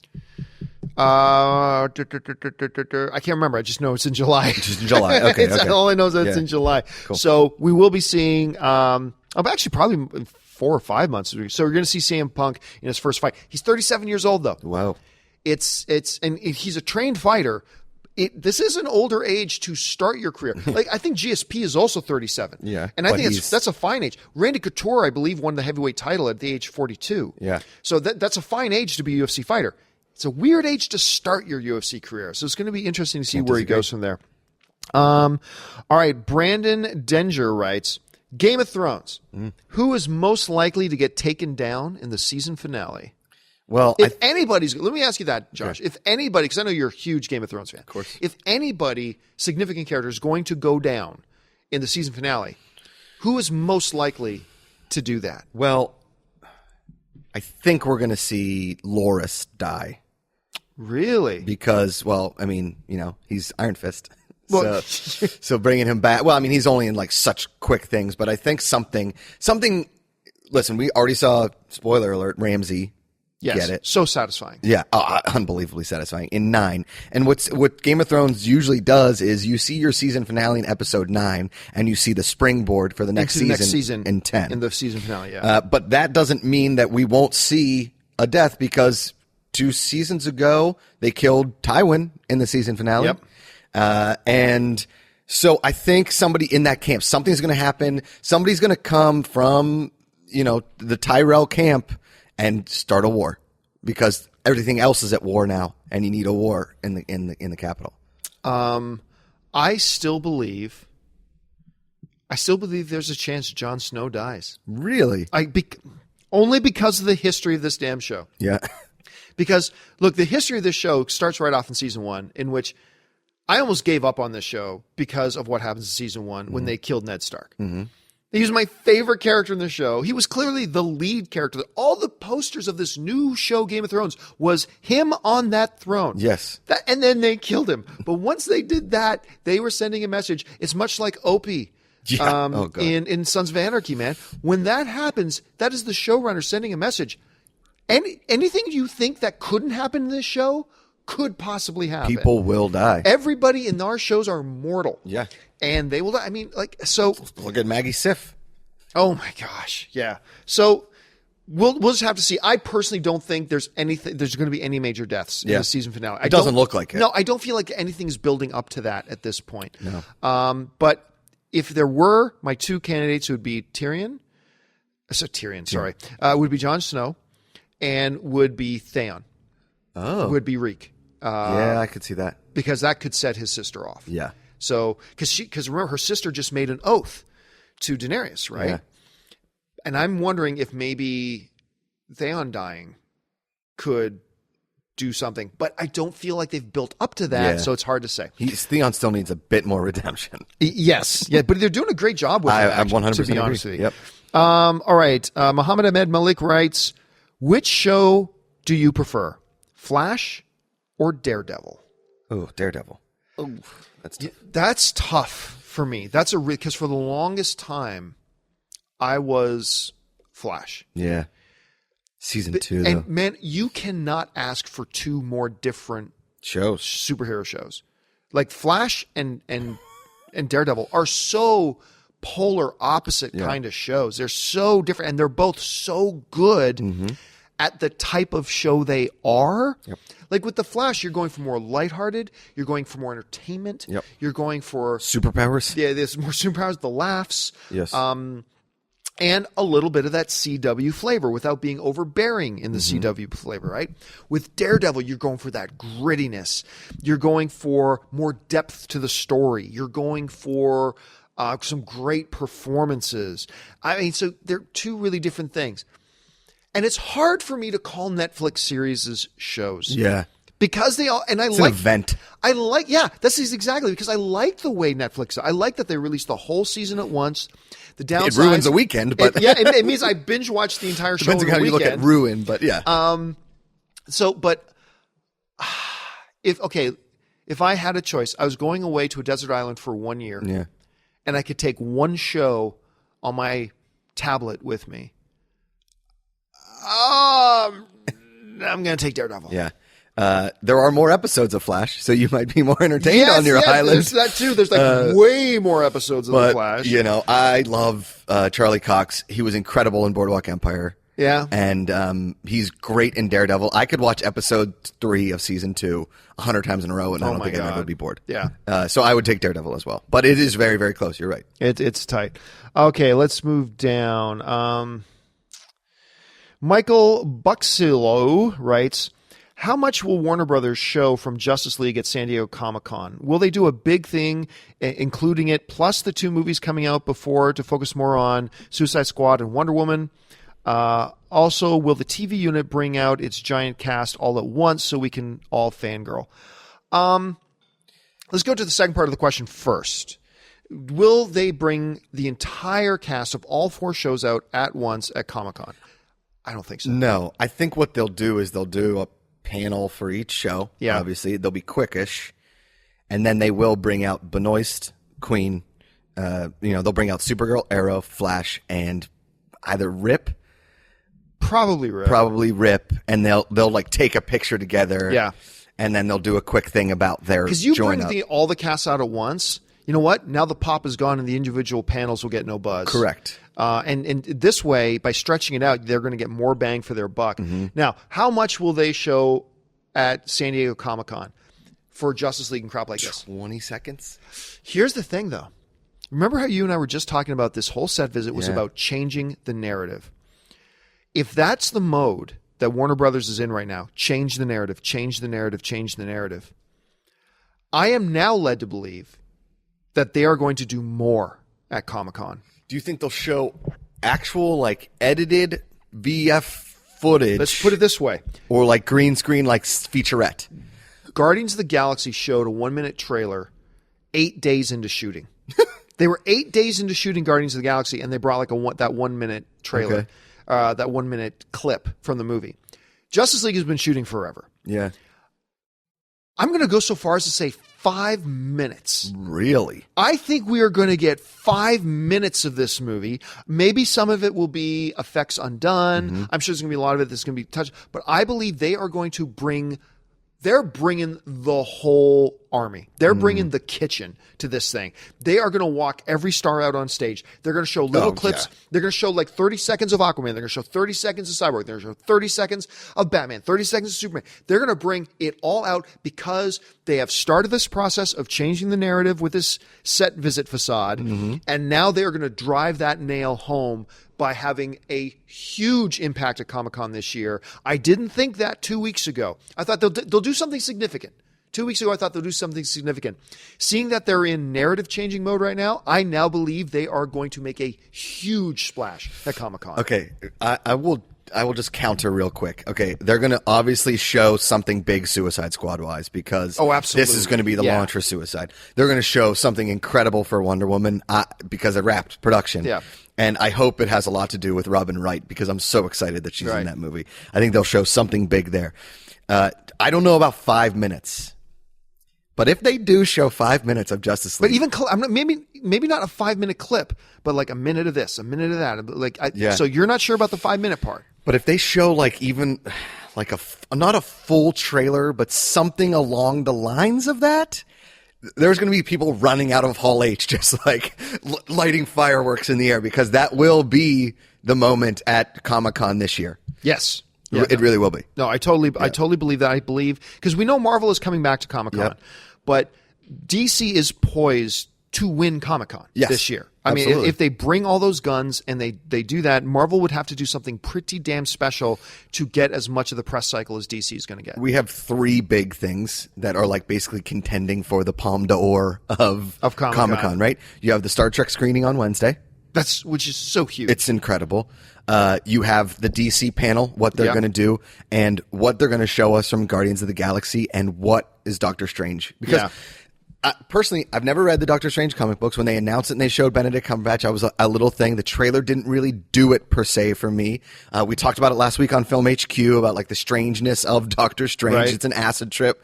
I can't remember. I just know it's in July. Just in July. Okay. All I know is that it's in July. Cool. So we will be seeing. Actually probably 4 or 5 months. So we're going to see CM Punk in his first fight. He's 37 years old though. Wow. And he's a trained fighter. This is an older age to start your career. Like I think GSP is also 37. Yeah. And I think that's a fine age. Randy Couture, I believe, won the heavyweight title at the age of 42. Yeah. So that's a fine age to be a UFC fighter. it's a weird age to start your UFC career. So it's going to be interesting to see where he goes from there. All right. Brandon Denger writes, Game of Thrones. Who is most likely to get taken down in the season finale? Well, if anybody's, let me ask you that, Josh. Okay. If anybody, because I know you're a huge Game of Thrones fan. Of course. If anybody, significant character, is going to go down in the season finale, who is most likely to do that? Well, I think we're going to see Loras die. Really? Because, well, I mean, he's Iron Fist. Well, so bringing him back. Well, I mean, he's only in like such quick things, but I think something. Listen, we already saw, spoiler alert, Ramsay. Yes, get it. So satisfying. Yeah, unbelievably satisfying in 9. And what Game of Thrones usually does is you see your season finale in episode 9, and you see the springboard for the next season in 10. In the season finale, yeah. But that doesn't mean that we won't see a death, because 2 seasons ago they killed Tywin in the season finale. Yep. And so I think somebody in that camp, something's going to happen. Somebody's going to come from the Tyrell camp and start a war, because everything else is at war now, and you need a war in the capital. I still believe there's a chance Jon Snow dies. Really? Only because of the history of this damn show. Yeah. Because look, the history of this show starts right off in season 1, in which I almost gave up on this show because of what happens in season 1 when they killed Ned Stark. Mm-hmm. He was my favorite character in the show. He was clearly the lead character. All the posters of this new show, Game of Thrones, was him on that throne. Yes. And then they killed him. But once they did that, they were sending a message. It's much like Opie in Sons of Anarchy, man. When that happens, that is the showrunner sending a message. Anything you think that couldn't happen in this show could possibly happen. People will die. Everybody in our shows are mortal. Yeah. And they will die. I mean, so. Look at Maggie Sif. Oh my gosh. Yeah. So we'll just have to see. I personally don't think there's going to be any major deaths in the season finale. It doesn't look like it. No, I don't feel like anything's building up to that at this point. No. But if there were, my 2 candidates would be Tyrion. Sorry. Would be Jon Snow, and would be Theon. Oh. Would be Reek. Yeah, I could see that. Because that could set his sister off. Yeah. So, because remember, her sister just made an oath to Daenerys, right? Yeah. And I'm wondering if maybe Theon dying could do something, but I don't feel like they've built up to that, so it's hard to say. Theon still needs a bit more redemption. Yes, yeah, but they're doing a great job with it. I'm 100% to be honest with you. Yep. All right, Muhammad Ahmed Malik writes, which show do you prefer, Flash or Daredevil? Oh, Daredevil. Oh, that's tough. That's tough for me. That's because for the longest time, I was Flash. Yeah. Season 2, though. And man, you cannot ask for 2 more different superhero shows. Like Flash and Daredevil are so polar opposite kind of shows. They're so different, and they're both so good at the type of show they are. Yep. Like with The Flash, you're going for more lighthearted. You're going for more entertainment. Yep. You're going for superpowers. Yeah, there's more superpowers, the laughs. Yes. And a little bit of that CW flavor without being overbearing in the CW flavor, right? With Daredevil, you're going for that grittiness. You're going for more depth to the story. You're going for some great performances. I mean, so they're 2 really different things. And it's hard for me to call Netflix series shows. Yeah. Because they all, and it's an event. That's exactly, because I like the way Netflix, I like that they release the whole season at once. The downside, it ruins a weekend, but it means I binge watch the entire show. Depends on how you look at ruin, but yeah. If I had a choice, I was going away to a desert island for 1 year. Yeah. And I could take 1 show on my tablet with me. I'm going to take Daredevil. Yeah. There are more episodes of Flash, so you might be more entertained on your island. There's that too. There's way more episodes of The Flash. I love Charlie Cox. He was incredible in Boardwalk Empire. Yeah. And he's great in Daredevil. I could watch episode 3 of season 2 100 times in a row, and I don't think I'd ever be bored. Yeah. So I would take Daredevil as well. But it is very, very close. You're right. It's tight. Okay, let's move down. Michael Buxilo writes, How much will Warner Brothers show from Justice League at San Diego Comic-Con? Will they do a big thing, including it, plus the 2 movies coming out before to focus more on Suicide Squad and Wonder Woman? Also, will the TV unit bring out its giant cast all at once so we can all fangirl? Let's go to the second part of the question first. Will they bring the entire cast of all 4 shows out at once at Comic-Con? I don't think so. No, I think what they'll do is they'll do a panel for each show. Yeah. Obviously, they'll be quickish. And then they will bring out Benoist, Queen. They'll bring out Supergirl, Arrow, Flash, and either Rip. Probably Rip. And they'll like take a picture together. Yeah. And then they'll do a quick thing about their because you join bring up. all the casts out at once. You know what? Now the pop is gone and the individual panels will get no buzz. Correct. And this way, by stretching it out, they're going to get more bang for their buck. Now, how much will they show at San Diego Comic-Con for Justice League and crap like this? 20 seconds? Here's the thing, though. Remember how you and I were just talking about this whole set visit was about changing the narrative? If that's the mode that Warner Brothers is in right now, change the narrative, change the narrative, change the narrative, I am now led to believe that they are going to do more at Comic-Con. Do you think they'll show actual, like, edited VF footage? Let's put it this way. Or, like, green screen, like, featurette? Guardians of the Galaxy showed a 1-minute trailer 8 days into shooting. They were 8 days into shooting Guardians of the Galaxy, and they brought, like, that 1-minute trailer, that 1-minute clip from the movie. Justice League has been shooting forever. Yeah. I'm going to go so far as to say 5 minutes. Really? I think we are going to get 5 minutes of this movie. Maybe some of it will be effects undone. I'm sure there's going to be a lot of it that's going to be touched. But I believe they are going to they're bringing the whole army. They're bringing the kitchen to this thing. They are going to walk every star out on stage. They're going to show little clips. Yeah. They're going to show like 30 seconds of Aquaman. They're going to show 30 seconds of Cyborg. They're going to show 30 seconds of Batman, 30 seconds of Superman. They're going to bring it all out because they have started this process of changing the narrative with this set visit facade. And now they are going to drive that nail home by having a huge impact at Comic-Con this year. I didn't think that 2 weeks ago. I thought they'll do something significant. 2 weeks ago, I thought they'll do something significant. Seeing that they're in narrative-changing mode right now, I now believe they are going to make a huge splash at Comic-Con. Okay, I will just counter real quick. Okay, they're going to obviously show something big Suicide Squad-wise because absolutely. This is going to be the launch for Suicide. They're going to show something incredible for Wonder Woman because it wrapped production. Yeah. And I hope it has a lot to do with Robin Wright because I'm so excited that she's in that movie. I think they'll show something big there. I don't know about 5 minutes. But if they do show 5 minutes of Justice League, but even maybe not a 5-minute clip, but like a minute of this, a minute of that. So you're not sure about the 5-minute part. But if they show like even like not a full trailer, but something along the lines of that, there's going to be people running out of Hall H just like lighting fireworks in the air because that will be the moment at Comic-Con this year. Yes. Yeah, it really will be. No, I totally believe that. I believe because we know Marvel is coming back to Comic-Con, but DC is poised to win Comic-Con this year. I mean, if they bring all those guns and they do that, Marvel would have to do something pretty damn special to get as much of the press cycle as DC is going to get. We have 3 big things that are like basically contending for the Palme d'Or of Comic-Con, right? You have the Star Trek screening on Wednesday. Which is so huge. It's incredible. You have the DC panel, what they're going to do, and what they're going to show us from Guardians of the Galaxy, and what is Doctor Strange. Because personally, I've never read the Doctor Strange comic books. When they announced it and they showed Benedict Cumberbatch, I was a little thing. The trailer didn't really do it per se for me. We talked about it last week on Film HQ about like the strangeness of Doctor Strange. Right. It's an acid trip.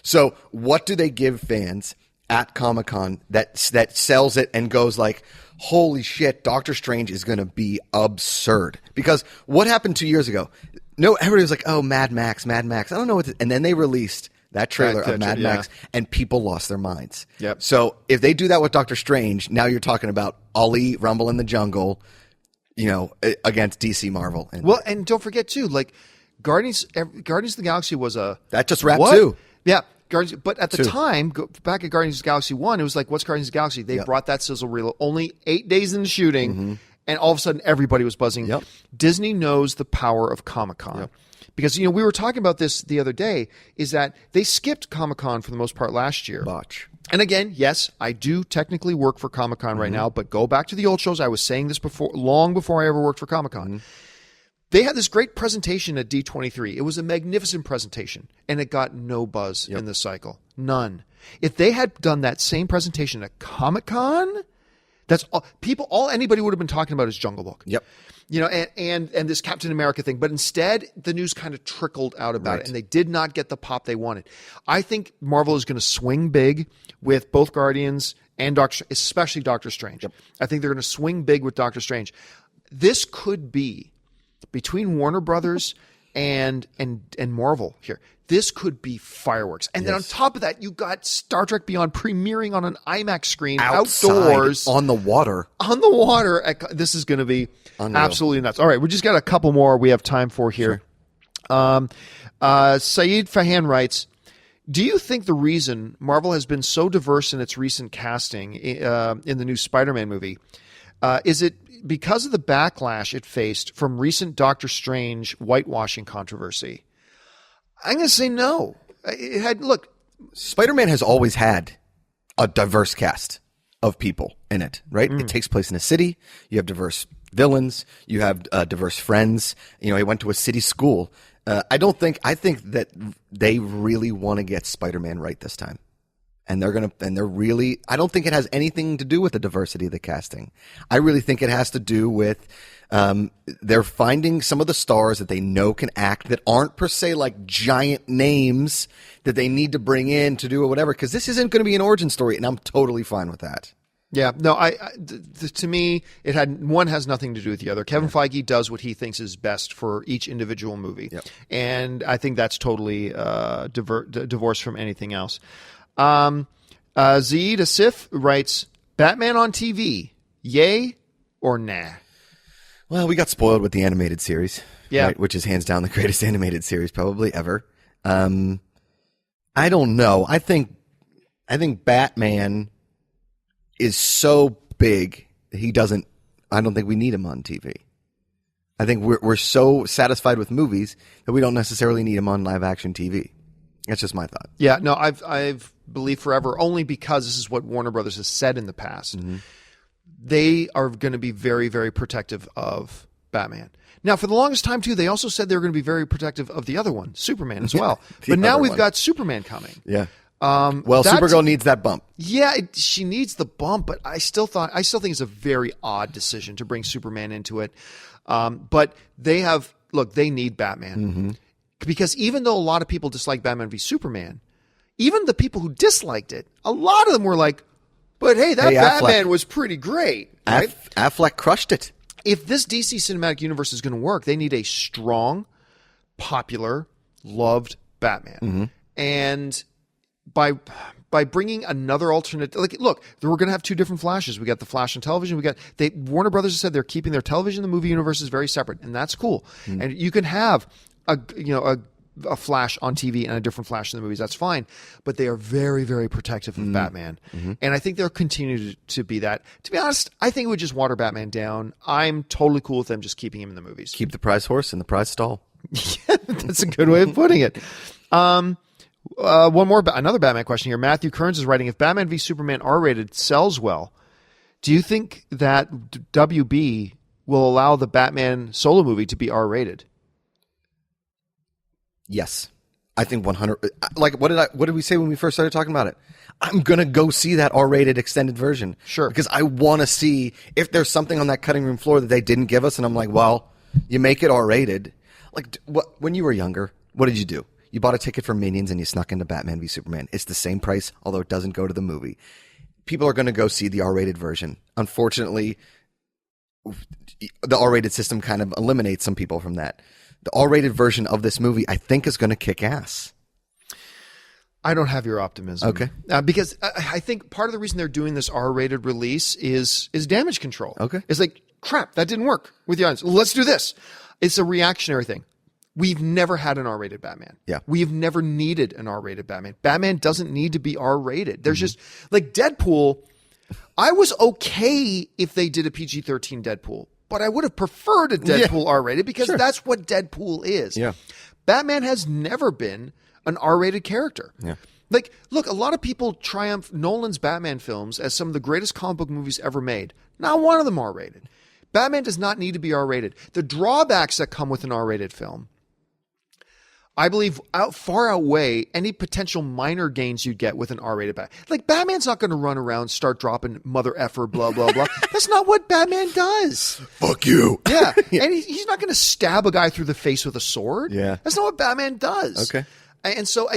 So what do they give fans at Comic-Con that sells it and goes like, holy shit, Doctor Strange is going to be absurd? Because what happened 2 years ago? No, everybody was like, oh, Mad Max. I don't know what and then they released that trailer of Mad Max, and people lost their minds. Yep. So if they do that with Doctor Strange, now you're talking about Ali, Rumble in the Jungle, against DC Marvel. And don't forget, too, like Guardians of the Galaxy was that just wrapped too. Yeah. But at the time, back at Guardians of the Galaxy 1, it was like, what's Guardians of the Galaxy? They brought that sizzle reel only 8 days into shooting, and all of a sudden everybody was buzzing. Disney knows the power of Comic-Con Because, we were talking about this the other day, is that they skipped Comic-Con for the most part last year. Botch. And again, yes, I do technically work for Comic-Con right now, but go back to the old shows. I was saying this long before I ever worked for Comic-Con. They had this great presentation at D23. It was a magnificent presentation, and it got no buzz in this cycle. None. If they had done that same presentation at Comic-Con, that's all anybody would have been talking about is Jungle Book. Yep. And this Captain America thing. But instead, the news kind of trickled out about it, and they did not get the pop they wanted. I think Marvel is going to swing big with both Guardians and especially Doctor Strange. Yep. I think they're going to swing big with Doctor Strange. This could be, between Warner Brothers and Marvel here, this could be fireworks. And then on top of that, you got Star Trek Beyond premiering on an IMAX screen outdoors. On the water. On the water. This is going to be absolutely nuts. All right, we just got a couple more we have time for here. Sure. Saeed Fahan writes, do you think the reason Marvel has been so diverse in its recent casting in the new Spider-Man movie, is it because of the backlash it faced from recent Doctor Strange whitewashing controversy? I'm going to say no. Spider-Man has always had a diverse cast of people in it, right? It takes place in a city. You have diverse villains. You have diverse friends. He went to a city school. I think that they really want to get Spider-Man right this time. I don't think it has anything to do with the diversity of the casting. I really think it has to do with they're finding some of the stars that they know can act that aren't per se like giant names that they need to bring in to do or whatever, because this isn't going to be an origin story, and I'm totally fine with that. Yeah, no, to me, one has nothing to do with the other. Kevin Feige does what he thinks is best for each individual movie, and I think that's totally divorced from anything else. Zaid Asif writes, Batman on TV, yay or nah? Well, we got spoiled with the animated series, right, which is hands down the greatest animated series probably ever. I don't know. I think Batman is so big that I don't think we need him on TV. I think we're so satisfied with movies that we don't necessarily need him on live action TV. That's just my thought. Yeah, no, I've believed forever, only because this is what Warner Brothers has said in the past. They are going to be very, very protective of Batman. Now, for the longest time, too, they also said they were going to be very protective of the other one, Superman, as well. But now we've got Superman coming. Yeah. Supergirl needs that bump. Yeah, she needs the bump, but I still think it's a very odd decision to bring Superman into it. But they need Batman. Because even though a lot of people dislike Batman v Superman, even the people who disliked it, a lot of them were like, but hey, Batman Affleck was pretty great. Right? Affleck crushed it. If this DC cinematic universe is going to work, they need a strong, popular, loved Batman. And by bringing another alternate, look, we're going to have two different Flashes. We got the Flash on television. Warner Brothers has said they're keeping their television and the movie universes very separate, and that's cool. And you can have a Flash on TV and a different Flash in the movies. That's fine, but they are very, very protective of Batman, and I think they'll continue to be that. To be honest, I think it would just water Batman down. I'm totally cool with them just keeping him in the movies. Keep the prize horse in the prize stall. Yeah, that's a good way of putting it. Another Batman question here. Matthew Kearns is writing, if Batman v Superman R-rated sells well, do you think that WB will allow the Batman solo movie to be R-rated? Yes. I think 100. What did we say when we first started talking about it? I'm going to go see that R-rated extended version. Sure. Because I want to see if there's something on that cutting room floor that they didn't give us, and I'm like, well, you make it R-rated. When you were younger, what did you do? You bought a ticket for Minions and you snuck into Batman v Superman. It's the same price, although it doesn't go to the movie. People are going to go see the R-rated version. Unfortunately, the R-rated system kind of eliminates some people from that. The R-rated version of this movie, I think, is going to kick ass. I don't have your optimism. Okay. Because I think part of the reason they're doing this R-rated release is damage control. Okay. It's like, crap, that didn't work with the audience. Let's do this. It's a reactionary thing. We've never had an R-rated Batman. Yeah. We've never needed an R-rated Batman. Batman doesn't need to be R-rated. There's just, like Deadpool, I was okay if they did a PG-13 Deadpool, but I would have preferred a Deadpool R-rated because that's what Deadpool is. Yeah. Batman has never been an R-rated character. Yeah. Like, look, a lot of people triumph Nolan's Batman films as some of the greatest comic book movies ever made. Not one of them R-rated. Batman does not need to be R-rated. The drawbacks that come with an R-rated film, I believe, far outweigh any potential minor gains you'd get with an R-rated Batman. Like, Batman's not going to run around, start dropping mother effer, blah, blah, blah. That's not what Batman does. Fuck you. Yeah. And he's not going to stab a guy through the face with a sword. Yeah. That's not what Batman does. Okay. And so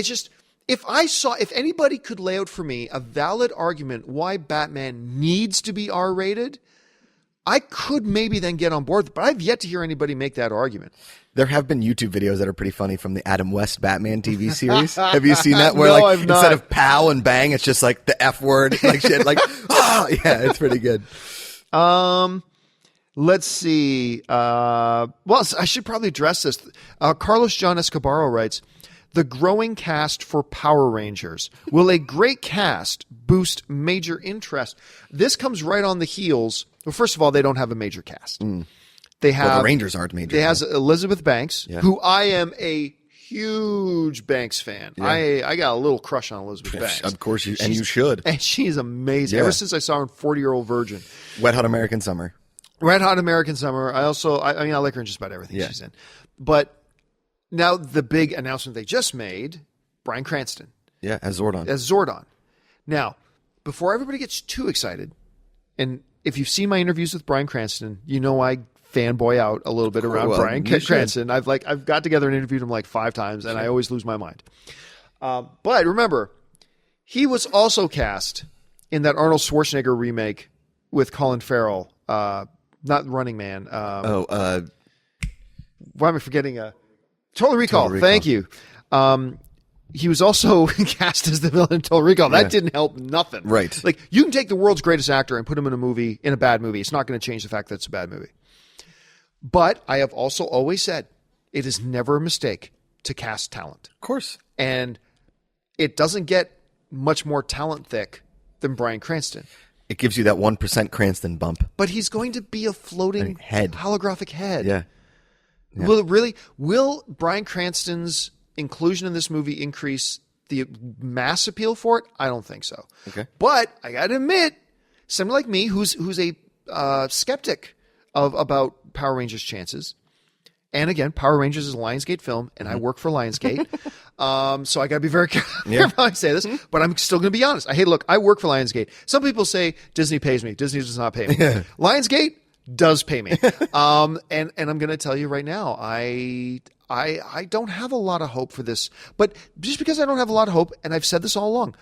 if anybody could lay out for me a valid argument why Batman needs to be R-rated, I could maybe then get on board, but I've yet to hear anybody make that argument. There have been YouTube videos that are pretty funny from the Adam West Batman TV series. Have you seen that? Where No, like I've not. instead of pow and bang, it's just like the F word, like shit, like yeah, it's pretty good. Let's see. Well, I should probably address this. Carlos John Escobar writes, the growing cast for Power Rangers. Will a great cast boost major interest? This comes right on the heels. Well, first of all, they don't have a major cast. They have the Rangers aren't major. They has Elizabeth Banks, who I am a huge Banks fan. Yeah. I got a little crush on Elizabeth Banks. Of course, you should. And she's amazing. Ever since I saw her in 40-Year-Old Virgin. Wet Hot American Summer. Red Hot American Summer. I like her in just about everything she's in. But now the big announcement they just made, Bryan Cranston. Yeah, as Zordon. As Zordon. Now, before everybody gets too excited, and if you've seen my interviews with Bryan Cranston, you know I fanboy out a little bit around Bryan Cranston. I've got together and interviewed him like 5 times, and I always lose my mind. But remember, he was also cast in that Arnold Schwarzenegger remake with Colin Farrell. Not Running Man. Why am I forgetting? Total Recall. Thank you. He was also cast as the villain in Total Recall. That didn't help nothing. Right. Like, you can take the world's greatest actor and put him in a bad movie. It's not going to change the fact that it's a bad movie. But I have also always said it is never a mistake to cast talent. Of course. And it doesn't get much more talent thick than Bryan Cranston. It gives you that 1% Cranston bump. But he's going to be a floating head. Holographic head. Yeah. Will Bryan Cranston's inclusion in this movie increase the mass appeal for it? I don't think so. Okay. But I got to admit, somebody like me who's a skeptic about Power Rangers' chances. And again, Power Rangers is a Lionsgate film, and I work for Lionsgate. So I got to be very careful how I say this, but I'm still going to be honest. I work for Lionsgate. Some people say Disney pays me. Disney does not pay me. Lionsgate does pay me. And I'm going to tell you right now, I don't have a lot of hope for this. But just because I don't have a lot of hope, and I've said this all along,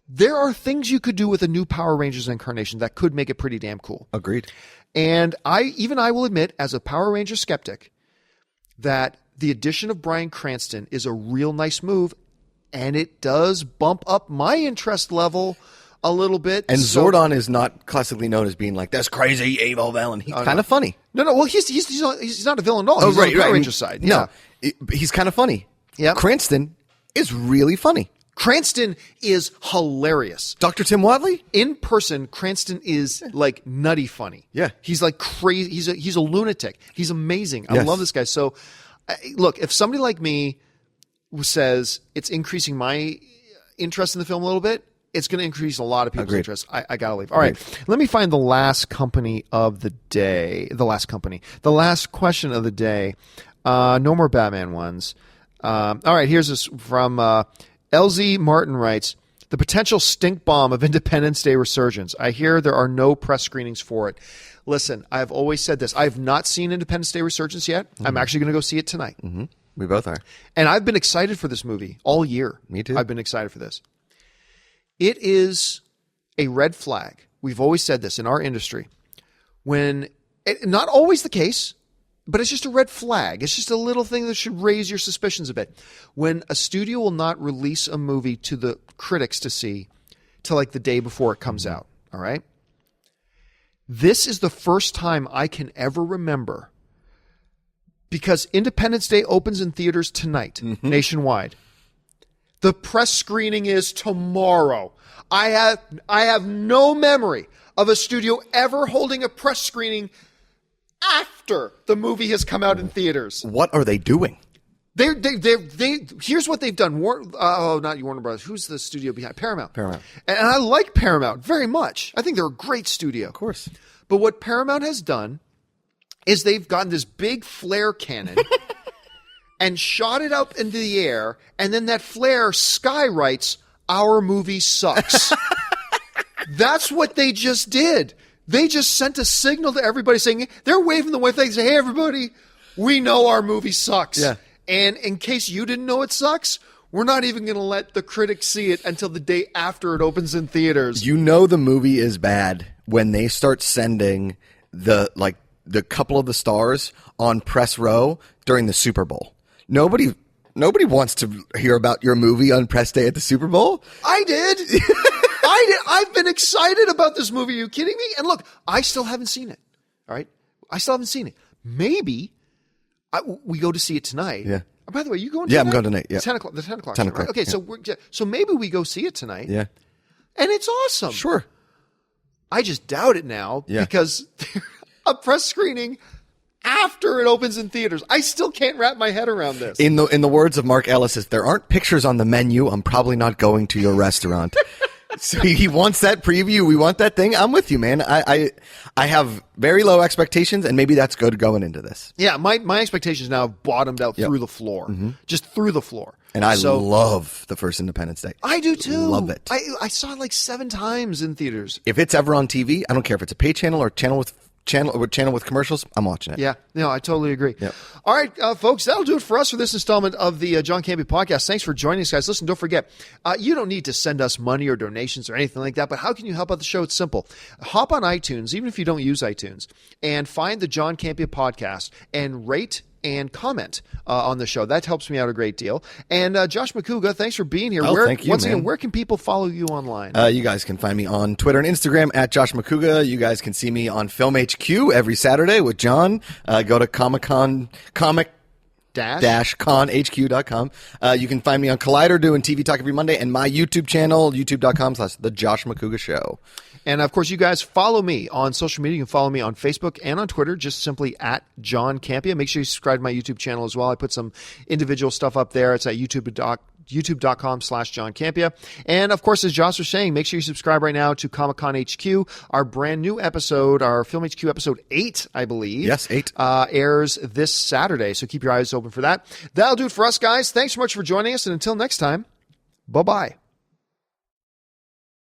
there are things you could do with a new Power Rangers incarnation that could make it pretty damn cool. Agreed. And I will admit, as a Power Ranger skeptic, that the addition of Bryan Cranston is a real nice move, and it does bump up my interest level a little bit. And Zordon is not classically known as being like, that's crazy, evil villain. He's kind of funny. No. Well, he's not a villain at all. He's on the Power Ranger side. No, he's kind of funny. Yeah. Cranston is really funny. Cranston is hilarious. Dr. Tim Wadley? In person, Cranston is like nutty funny. Yeah. He's like crazy. He's a lunatic. He's amazing. I love this guy. So, look, if somebody like me says it's increasing my interest in the film a little bit, it's going to increase a lot of people's interest. I got to leave. All right. Let me find the last company of the day. The last question of the day. No more Batman ones. All right. Here's this from LZ Martin writes, the potential stink bomb of Independence Day resurgence. I hear there are no press screenings for it. Listen, I've always said this. I have not seen Independence Day resurgence yet. I'm actually going to go see it tonight. We both are. And I've been excited for this movie all year. Me too. I've been excited for this. It is a red flag. We've always said this in our industry. Not always the case, but it's just a red flag. It's just a little thing that should raise your suspicions a bit. When a studio will not release a movie to the critics to see till like the day before it comes out. All right. This is the first time I can ever remember, because Independence Day opens in theaters tonight, nationwide. The press screening is tomorrow. I have no memory of a studio ever holding a press screening after the movie has come out in theaters. What are they doing? Here's what they've done. Not Warner Brothers. Who's the studio behind Paramount? Paramount. And I like Paramount very much. I think they're a great studio. Of course. But what Paramount has done is they've gotten this big flare cannon and shot it up into the air, and then that flare skywrites, "Our movie sucks." That's what they just did. They just sent a signal to everybody saying, they're waving the white flag saying, "Hey, everybody, we know our movie sucks." Yeah. And in case you didn't know it sucks, we're not even going to let the critics see it until the day after it opens in theaters. You know the movie is bad when they start sending the couple of the stars on press row during the Super Bowl. Nobody wants to hear about your movie on press day at the Super Bowl. I did. I've been excited about this movie. Are you kidding me? And look, I still haven't seen it. All right? I still haven't seen it. Maybe we go to see it tonight. Yeah. Oh, by the way, you going Yeah, tonight? I'm going tonight. Yeah. 10 o'clock. The 10 o'clock. 10 show, o'clock. Right? Okay, yeah. so maybe we go see it tonight. Yeah. And it's awesome. Sure. I just doubt it now because a press screening after it opens in theaters. I still can't wrap my head around this. In the words of Mark Ellis, if there aren't pictures on the menu, I'm probably not going to your restaurant. So he wants that preview. We want that thing. I'm with you, man. I have very low expectations, and maybe that's good going into this. Yeah, my expectations now have bottomed out through the floor. Just through the floor. And I love the first Independence Day. I do too. Love it. I saw it like 7 times in theaters. If it's ever on TV, I don't care if it's a pay channel or channel with commercials, I'm watching it. Yeah, no, I totally agree. Yep. All right, folks, that'll do it for us for this installment of the John Campea Podcast. Thanks for joining us, guys. Listen, don't forget, you don't need to send us money or donations or anything like that, but how can you help out the show? It's simple. Hop on iTunes, even if you don't use iTunes, and find the John Campea Podcast and rate and comment on the show. That helps me out a great deal. And Josh Macuga, thanks for being here. Thank you, once man. again, where can people follow you online? You guys can find me on Twitter and Instagram at Josh Macuga. You guys can see me on Film HQ every Saturday with John. Go to comic-conhq.com. You can find me on Collider doing TV Talk every Monday, and my YouTube channel, youtube.com/The Josh Macuga Show. And, of course, you guys follow me on social media. You can follow me on Facebook and on Twitter, just simply at John Campea. Make sure you subscribe to my YouTube channel as well. I put some individual stuff up there. It's at youtube.com/John Campea. And, of course, as Josh was saying, make sure you subscribe right now to Comic-Con HQ. Our brand new episode, our Film HQ episode 8, I believe. Yes, 8. Airs this Saturday, so keep your eyes open for that. That'll do it for us, guys. Thanks so much for joining us, and until next time, bye-bye.